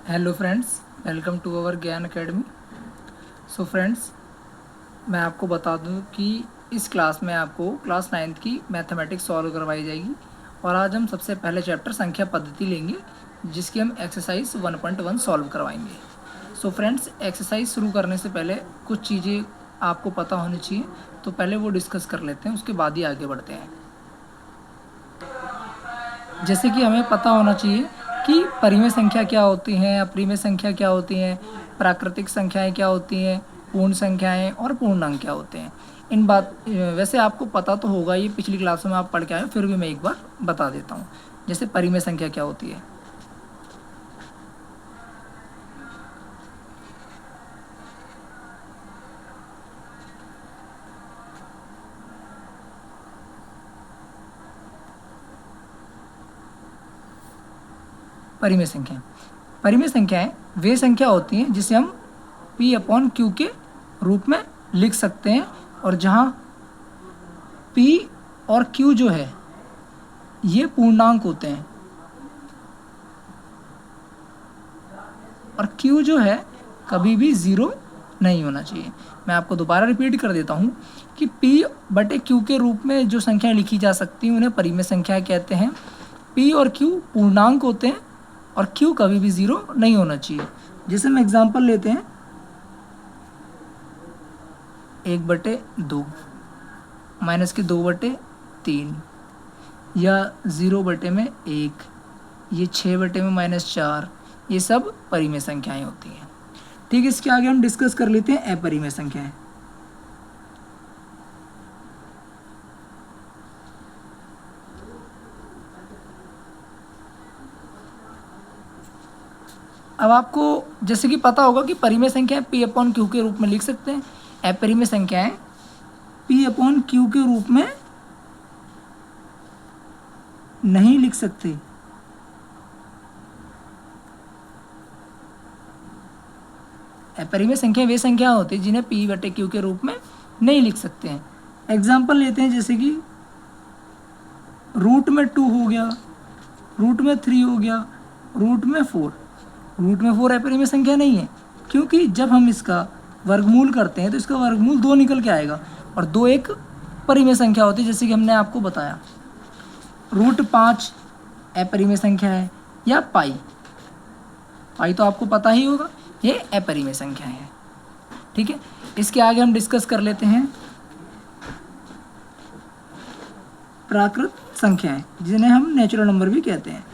Hello friends, welcome to our Gyan academy. So friends, मैं आपको बता दूं कि इस क्लास में आपको क्लास 9th की मैथमेटिक्स सॉल्व करवाई जाएगी और आज हम सबसे पहले चैप्टर संख्या पद्धति लेंगे जिसकी हम एक्सरसाइज 1.1 सॉल्व करवाएंगे। सो फ्रेंड्स, एक्सरसाइज शुरू करने से पहले कुछ चीज़ें आपको पता होनी चाहिए, तो पहले वो डिस्कस कर लेते हैं, उसके बाद ही आगे बढ़ते हैं। जैसे कि हमें पता होना चाहिए कि परिमेय संख्या क्या होती हैं, अपरिमेय संख्या क्या होती हैं, प्राकृतिक संख्याएं क्या होती हैं, पूर्ण संख्याएं और पूर्णांक क्या होते हैं। इन बात वैसे आपको पता तो होगा, ये पिछली क्लासों में आप पढ़ के आए, फिर भी मैं एक बार बता देता हूँ। जैसे परिमेय संख्या क्या होती है। परिमेय संख्याएं वे संख्या होती हैं जिसे हम P/Q के रूप में लिख सकते हैं, और जहाँ P और Q जो है ये पूर्णांक होते हैं और Q जो है कभी भी ज़ीरो नहीं होना चाहिए। मैं आपको दोबारा रिपीट कर देता हूँ कि P/Q के रूप में जो संख्याएं लिखी जा सकती हैं उन्हें परिमेय संख्या कहते हैं। P और Q पूर्णांक होते हैं और Q कभी भी ज़ीरो नहीं होना चाहिए। जैसे हम एग्जाम्पल लेते हैं 1/2 माइनस के 2/3 या 0/1, ये 6/-4, ये सब परिमेय संख्याएं होती हैं। ठीक है, इसके आगे हम डिस्कस कर लेते हैं अपरिमेय संख्याएं। अब आपको जैसे कि पता होगा कि परिमेय संख्याएं P/Q के रूप में लिख सकते हैं, अपरिमेय संख्याएं P/Q के रूप में नहीं लिख सकते। अपरिमेय संख्या वे संख्या होती है जिन्हें P/Q के रूप में नहीं लिख सकते हैं। एग्जाम्पल लेते हैं, जैसे कि रूट में 2 हो गया, रूट में 3 हो गया, रूट में 4। रूट में 4 अपरिमेय संख्या नहीं है, क्योंकि जब हम इसका वर्गमूल करते हैं तो इसका वर्गमूल 2 निकल के आएगा, और 2 एक परिमेय संख्या होती है, जैसे कि हमने आपको बताया। √5 अपरिमेय संख्या है, या पाई तो आपको पता ही होगा, ये अपरिमेय संख्या है। ठीक है, इसके आगे हम डिस्कस कर लेते हैं प्राकृत संख्याएं, जिन्हें हम नेचुरल नंबर भी कहते हैं।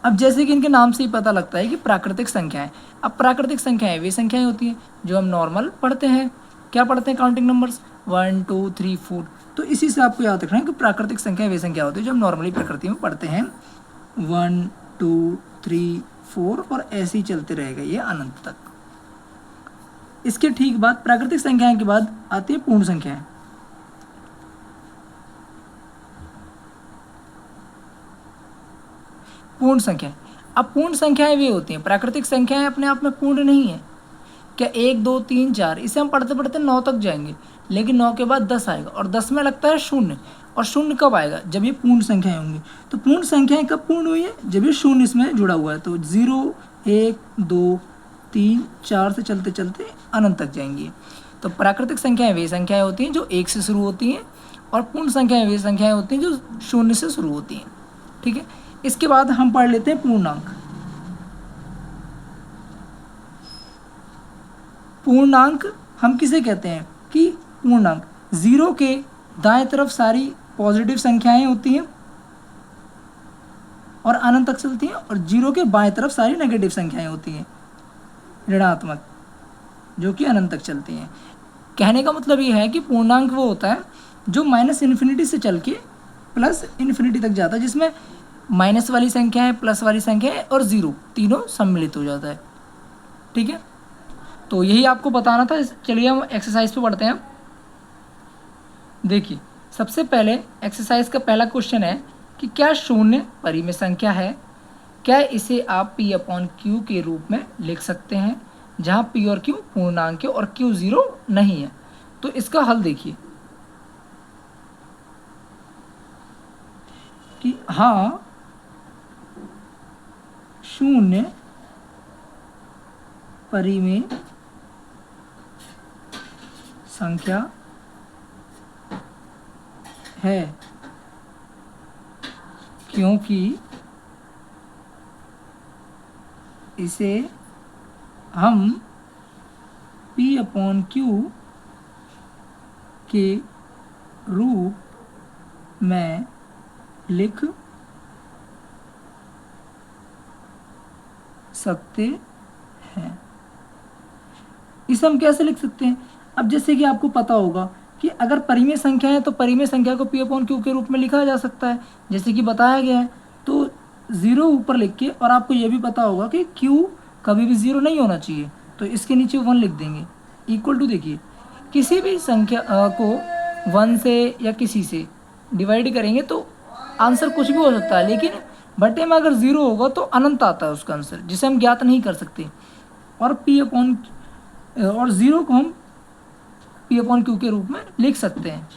अब जैसे कि इनके नाम से ही पता लगता है कि प्राकृतिक संख्याएं। अब प्राकृतिक संख्याएं वे संख्याएं होती हैं जो हम नॉर्मल पढ़ते हैं। क्या पढ़ते हैं? Counting numbers 1 2 3 4। तो इसी से आपको याद रखना है कि प्राकृतिक संख्याएं वे संख्या होती है जो हम नॉर्मली प्रकृति में पढ़ते हैं। 1 2 3 4 और ऐसे ही चलते रहेगा ये अनंत तक। इसके ठीक बाद प्राकृतिक संख्याएं के बाद आती है पूर्ण संख्याएं। पूर्ण संख्या। अब पूर्ण संख्याएं वे होती हैं, प्राकृतिक संख्याएं अपने आप में पूर्ण नहीं है। क्या 1 2 3 4 इसे हम पढ़ते पढ़ते 9 तक जाएंगे, लेकिन 9 के बाद 10 आएगा, और 10 में लगता है 0। और 0 कब आएगा? जब ये पूर्ण संख्याएं होंगी। तो पूर्ण संख्याएं कब पूर्ण हुई है? जब ये 0 इसमें जुड़ा हुआ है। तो 0 1 2 3 4 से चलते चलते अनंत तक जाएंगी। तो प्राकृतिक संख्याएं वे संख्याएं होती हैं जो 1 से शुरू होती हैं, और पूर्ण संख्याएं वे संख्याएं होती हैं जो 0 से शुरू होती हैं। ठीक है, इसके बाद हम पढ़ लेते हैं पूर्णांक। पूर्णांक हम किसे कहते हैं? कि पूर्णांक 0 के दाएं तरफ सारी पॉजिटिव संख्याएं होती हैं और अनंत तक चलती हैं, और 0 के बाएं तरफ सारी नेगेटिव संख्याएं होती हैं, ऋणात्मक, जो कि अनंत तक चलती हैं। कहने का मतलब ये है कि पूर्णांक वो होता है जो -∞ से चल के +∞ तक जाता है, जिसमें माइनस वाली संख्या है, प्लस वाली संख्या है और 0 तीनों सम्मिलित हो जाता है। ठीक है, तो यही आपको बताना था। चलिए हम एक्सरसाइज पे बढ़ते हैं। देखिए, सबसे पहले एक्सरसाइज का पहला क्वेश्चन है कि क्या 0 परिमेय संख्या है? क्या इसे आप P/Q के रूप में लिख सकते हैं, जहाँ P और Q पूर्णांक है और Q 0 नहीं है? तो इसका हल देखिए कि हाँ, शून्य परिमेय संख्या है, क्योंकि इसे हम P/Q के रूप में लिख सकते हैं। इसे हम कैसे लिख सकते हैं? अब जैसे कि आपको पता होगा कि अगर परिमेय संख्या है तो परिमेय संख्या को P/Q के रूप में लिखा जा सकता है, जैसे कि बताया गया है। तो 0 ऊपर लिख के, और आपको ये भी पता होगा कि Q कभी भी 0 नहीं होना चाहिए, तो इसके नीचे 1 लिख देंगे। इक्वल टू, देखिए किसी भी संख्या को 1 से या किसी से डिवाइड करेंगे तो आंसर कुछ भी हो सकता है, लेकिन बटे में अगर 0 होगा तो अनंत आता है उसका आंसर, जिसे हम ज्ञात नहीं कर सकते। और और 0 को हम P/Q के रूप में लिख सकते हैं।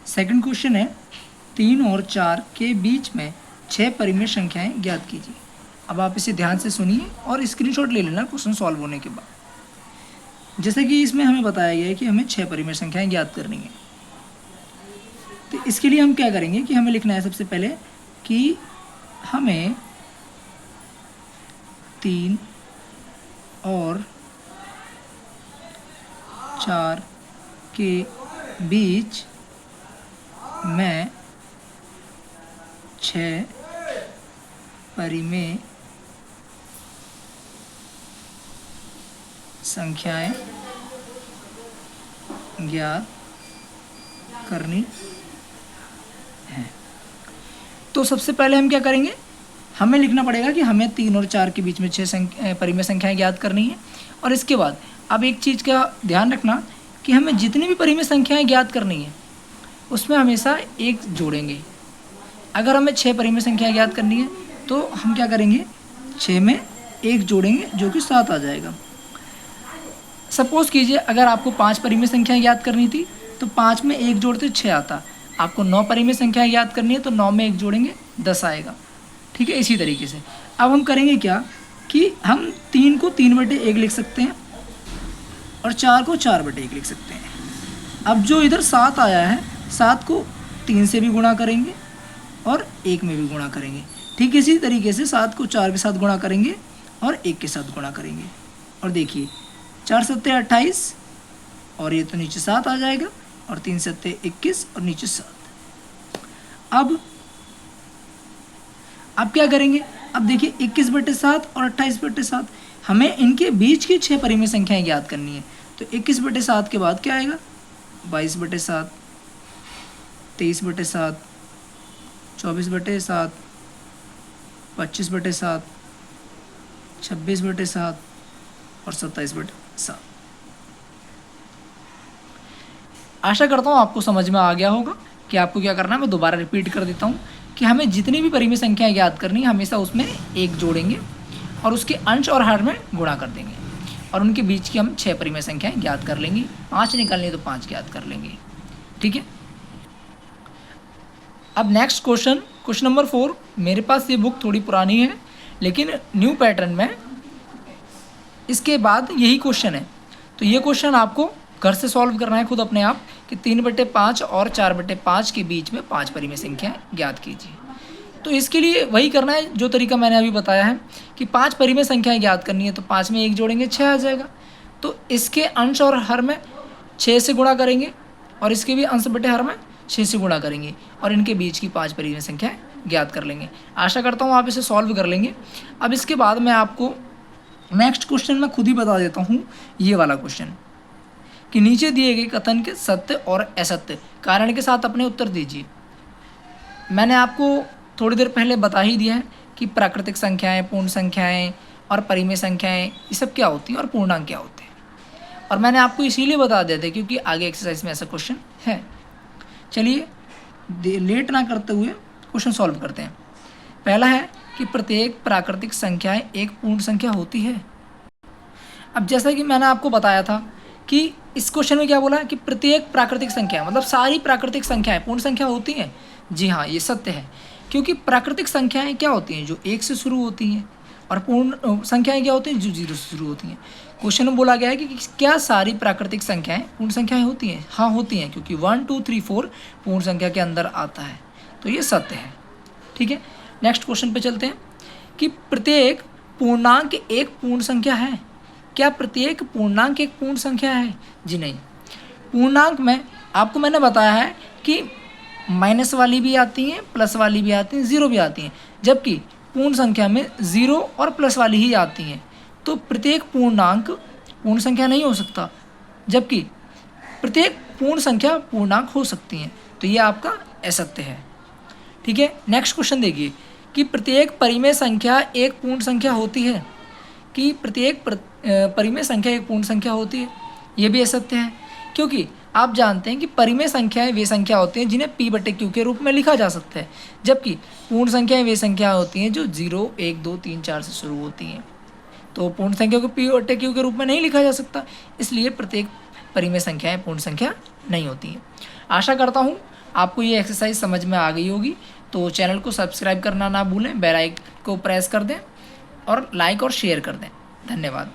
सेकंड क्वेश्चन है 3 और 4 के बीच में 6 परिमेय संख्याएं ज्ञात कीजिए। अब आप इसे ध्यान से सुनिए और स्क्रीनशॉट ले लेना क्वेश्चन सॉल्व होने के बाद। जैसे कि इसमें हमें बताया गया है कि हमें 6 परिमेय संख्याएं ज्ञात करनी है, तो इसके लिए हम क्या करेंगे कि हमें लिखना है सबसे पहले कि हमें 3 और 4 के बीच में 6 परिमेय संख्याएं ज्ञात करनी है। तो सबसे पहले हम क्या करेंगे, हमें लिखना पड़ेगा कि हमें 3 और 4 के बीच में 6 परिमेय संख्याएं ज्ञात करनी है। और इसके बाद अब एक चीज़ का ध्यान रखना कि हमें जितनी भी परिमेय संख्याएं ज्ञात करनी है उसमें हमेशा 1 जोड़ेंगे। अगर हमें 6 परिमेय संख्याएं ज्ञात करनी है तो हम क्या करेंगे, 6 में 1 जोड़ेंगे जो कि 7 आ जाएगा। सपोज़ कीजिए अगर आपको 5 परिमेय संख्याएं ज्ञात करनी थी तो 5 में 1 जोड़ते 6 आता। आपको 9 परिमेय संख्याएं ज्ञात करनी है तो 9 में 1 जोड़ेंगे 10 आएगा। ठीक है, इसी तरीके से अब हम करेंगे क्या कि हम 3 को 3/1 लिख सकते हैं और 4 को 4/1 लिख सकते हैं। अब जो इधर 7 आया है, 7 को 3 से भी गुणा करेंगे और 1 में भी गुणा करेंगे। ठीक इसी तरीके से 7 को 4 के साथ गुणा करेंगे और 1 के साथ गुणा करेंगे। और देखिए 4 सत्ते 28 और ये तो नीचे 7 आ जाएगा, और 3 सत्ते 21 और नीचे 7। अब क्या करेंगे, अब देखिए 21/7 और 28/7 हमें इनके बीच की 6 परिमेय संख्याएं ज्ञात करनी है। तो 21/7 के बाद क्या आएगा, 22/7, 23/7, 24/7, 25/7, 26/7 और 27/7। आशा करता हूँ आपको समझ में आ गया होगा कि आपको क्या करना है। मैं दोबारा रिपीट कर देता हूँ कि हमें जितनी भी परिमेय संख्याएं ज्ञात करनी है हमेशा उसमें 1 जोड़ेंगे और उसके अंश और हर में गुणा कर देंगे, और उनके बीच की हम 6 परिमेय संख्याएं ज्ञात कर लेंगे। 5 निकालनी है तो 5 ज्ञात कर लेंगे। ठीक है, अब नेक्स्ट क्वेश्चन नंबर 4। मेरे पास ये बुक थोड़ी पुरानी है लेकिन न्यू पैटर्न में इसके बाद यही क्वेश्चन है। तो ये क्वेश्चन आपको घर से सॉल्व करना है खुद अपने आप कि 3/5 और 4/5 के बीच में 5 परिमेय संख्याएं ज्ञात कीजिए। तो इसके लिए वही करना है जो तरीका मैंने अभी बताया है कि 5 परिमेय संख्याएं ज्ञात करनी है तो 5 में 1 जोड़ेंगे 6 आ जाएगा। तो इसके अंश और हर में 6 से गुणा करेंगे और इसके भी अंश बटे हर में 6 से गुणा करेंगे और इनके बीच की 5 परिमेय संख्याएं ज्ञात कर लेंगे। आशा करता हूँ आप इसे सॉल्व कर लेंगे। अब इसके बाद मैं आपको नेक्स्ट क्वेश्चन में खुद ही बता देता हूँ, ये वाला क्वेश्चन कि नीचे दिए गए कथन के सत्य और असत्य कारण के साथ अपने उत्तर दीजिए। मैंने आपको थोड़ी देर पहले बता ही दिया है कि प्राकृतिक संख्याएं, पूर्ण संख्याएं और परिमेय संख्याएं ये सब क्या होती हैं और पूर्णांक क्या होते हैं। और मैंने आपको इसीलिए बता दिया था क्योंकि आगे एक्सरसाइज में ऐसा क्वेश्चन है। चलिए लेट ना करते हुए क्वेश्चन सॉल्व करते हैं। पहला है कि प्रत्येक प्राकृतिक संख्याएं एक पूर्ण संख्या होती है। अब जैसा कि मैंने आपको बताया था कि इस क्वेश्चन में क्या बोला है कि प्रत्येक प्राकृतिक संख्या मतलब सारी प्राकृतिक संख्याएं पूर्ण संख्या होती हैं। जी हाँ, ये सत्य है। क्योंकि प्राकृतिक संख्याएं क्या होती हैं, जो 1 से शुरू होती हैं, और पूर्ण संख्याएं क्या होती हैं, जो 0 से शुरू होती हैं। क्वेश्चन में बोला गया है कि क्या सारी प्राकृतिक संख्याएं पूर्ण संख्याएं होती हैं? हाँ होती हैं, क्योंकि 1 2 3 4 पूर्ण संख्या के अंदर आता है, तो ये सत्य है। ठीक है, नेक्स्ट क्वेश्चन पे चलते हैं कि प्रत्येक पूर्णांक एक पूर्ण संख्या है। क्या प्रत्येक पूर्णांक एक पूर्ण संख्या है? जी नहीं। पूर्णांक में आपको मैंने बताया है कि माइनस वाली भी आती हैं, प्लस वाली भी आती हैं, ज़ीरो भी आती हैं, जबकि पूर्ण संख्या में ज़ीरो और प्लस वाली ही आती हैं। तो प्रत्येक पूर्णांक पूर्ण संख्या नहीं हो सकता, जबकि प्रत्येक पूर्ण संख्या पूर्णांक हो सकती हैं। तो ये आपका असत्य है। ठीक है, नेक्स्ट क्वेश्चन देखिए कि प्रत्येक परिमेय संख्या एक पूर्ण संख्या होती है। कि प्रत्येक परिमेय संख्या एक पूर्ण संख्या होती है, ये भी असत्य है, क्योंकि आप जानते हैं कि परिमेय संख्याएं वे संख्या होती हैं जिन्हें p/q के रूप में लिखा जा सकता है, जबकि पूर्ण संख्याएं वे संख्या होती हैं जो 0 1 2 3 4 से शुरू होती हैं। तो पूर्ण संख्या को p/q के रूप में नहीं लिखा जा सकता, इसलिए प्रत्येक परिमेय संख्याएं पूर्ण संख्या नहीं होती हैं। आशा करता हूँ आपको ये एक्सरसाइज समझ में आ गई होगी। तो चैनल को सब्सक्राइब करना ना भूलें, बेल आइकन को प्रेस कर दें और लाइक और शेयर कर दें। धन्यवाद।